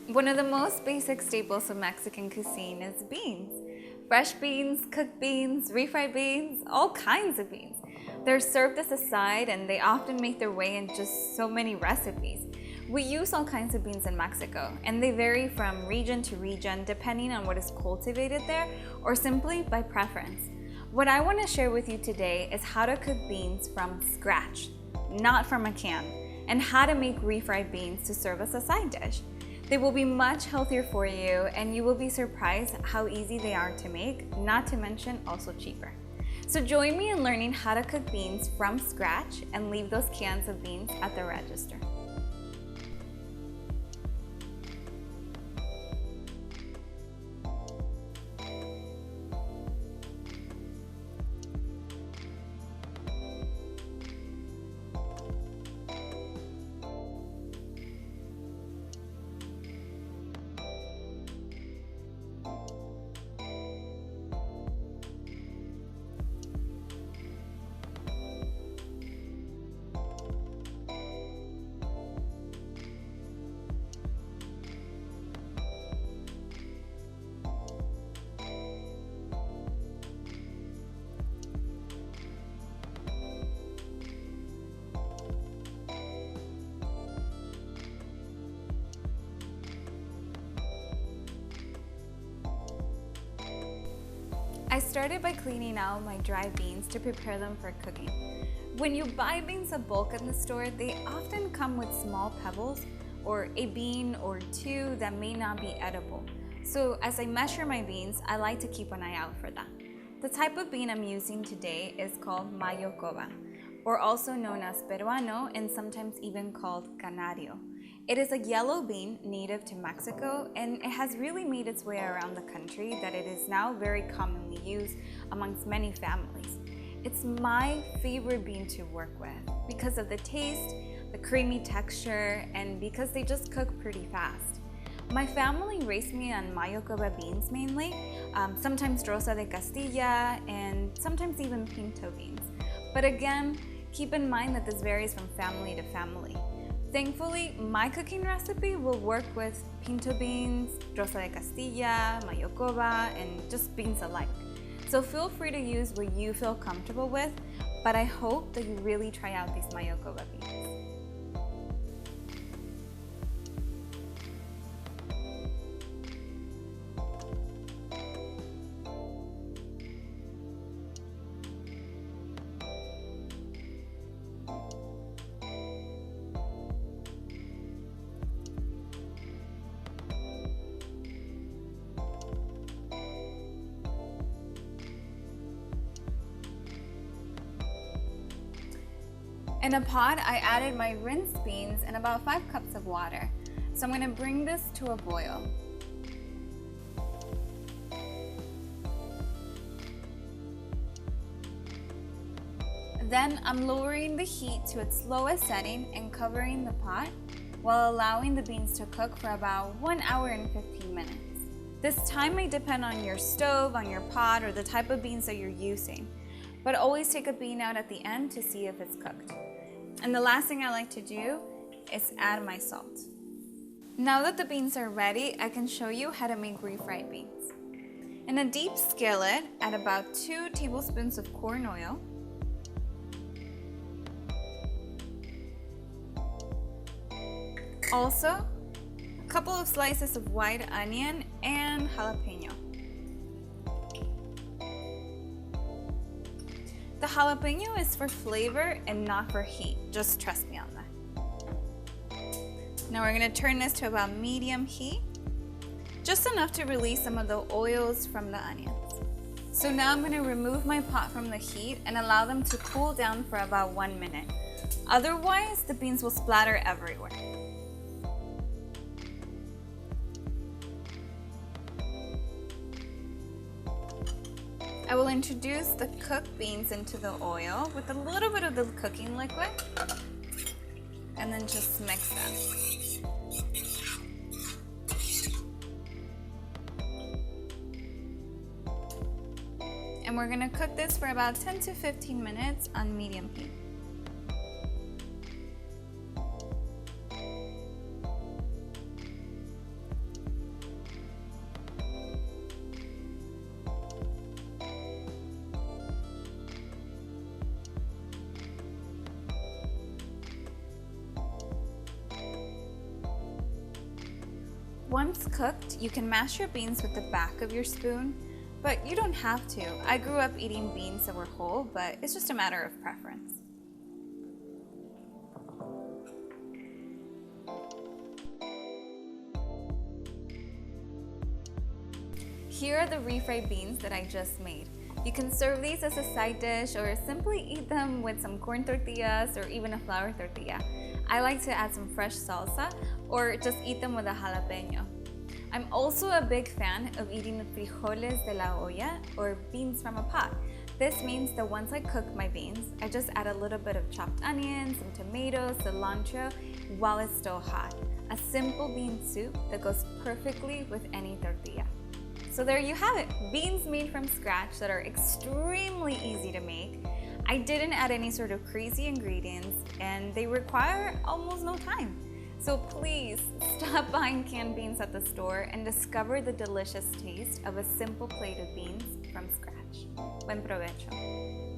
One of the most basic staples of Mexican cuisine is beans. Fresh beans, cooked beans, refried beans, all kinds of beans. They're served as a side and they often make their way in just so many recipes. We use all kinds of beans in Mexico, and they vary from region to region depending on what is cultivated there or simply by preference. What I want to share with you today is how to cook beans from scratch, not from a can, and how to make refried beans to serve as a side dish. They will be much healthier for you, and you will be surprised how easy they are to make, not to mention also cheaper. So join me in learning how to cook beans from scratch and leave those cans of beans at the register. I started by cleaning out my dry beans to prepare them for cooking. When you buy beans in bulk in the store, they often come with small pebbles or a bean or two that may not be edible. So as I measure my beans, I like to keep an eye out for that. The type of bean I'm using today is called Mayocoba, or also known as Peruano and sometimes even called Canario. It is a yellow bean native to Mexico, and it has really made its way around the country that it is now very commonly used amongst many families. It's my favorite bean to work with because of the taste, the creamy texture, and because they just cook pretty fast. My family raised me on Mayocoba beans mainly, sometimes Rosa de Castilla, and sometimes even pinto beans. But again, keep in mind that this varies from family to family. Thankfully, my cooking recipe will work with pinto beans, Rosa de Castilla, Mayocoba, and just beans alike. So feel free to use what you feel comfortable with, but I hope that you really try out these Mayocoba beans. In a pot, I added my rinsed beans and about 5 cups of water. So I'm going to bring this to a boil. Then I'm lowering the heat to its lowest setting and covering the pot while allowing the beans to cook for about 1 hour and 15 minutes. This time may depend on your stove, on your pot, or the type of beans that you're using. But always take a bean out at the end to see if it's cooked. And the last thing I like to do is add my salt. Now that the beans are ready, I can show you how to make refried beans. In a deep skillet, add about 2 tablespoons of corn oil, also a couple of slices of white onion and jalapeno. The jalapeno is for flavor and not for heat. Just trust me on that. Now we're going to turn this to about medium heat, just enough to release some of the oils from the onions. So now I'm going to remove my pot from the heat and allow them to cool down for about 1 minute. Otherwise, the beans will splatter everywhere. I will introduce the cooked beans into the oil with a little bit of the cooking liquid and then just mix them. And we're going to cook this for about 10 to 15 minutes on medium heat. Once cooked, you can mash your beans with the back of your spoon, but you don't have to. I grew up eating beans that were whole, but it's just a matter of preference. Here are the refried beans that I just made. You can serve these as a side dish or simply eat them with some corn tortillas or even a flour tortilla. I like to add some fresh salsa or just eat them with a jalapeño. I'm also a big fan of eating the frijoles de la olla, or beans from a pot. This means that once I cook my beans, I just add a little bit of chopped onions, some tomatoes, cilantro while it's still hot. A simple bean soup that goes perfectly with any tortilla. So there you have it, beans made from scratch that are extremely easy to make. I didn't add any sort of crazy ingredients and they require almost no time. So please stop buying canned beans at the store and discover the delicious taste of a simple plate of beans from scratch. Buen provecho.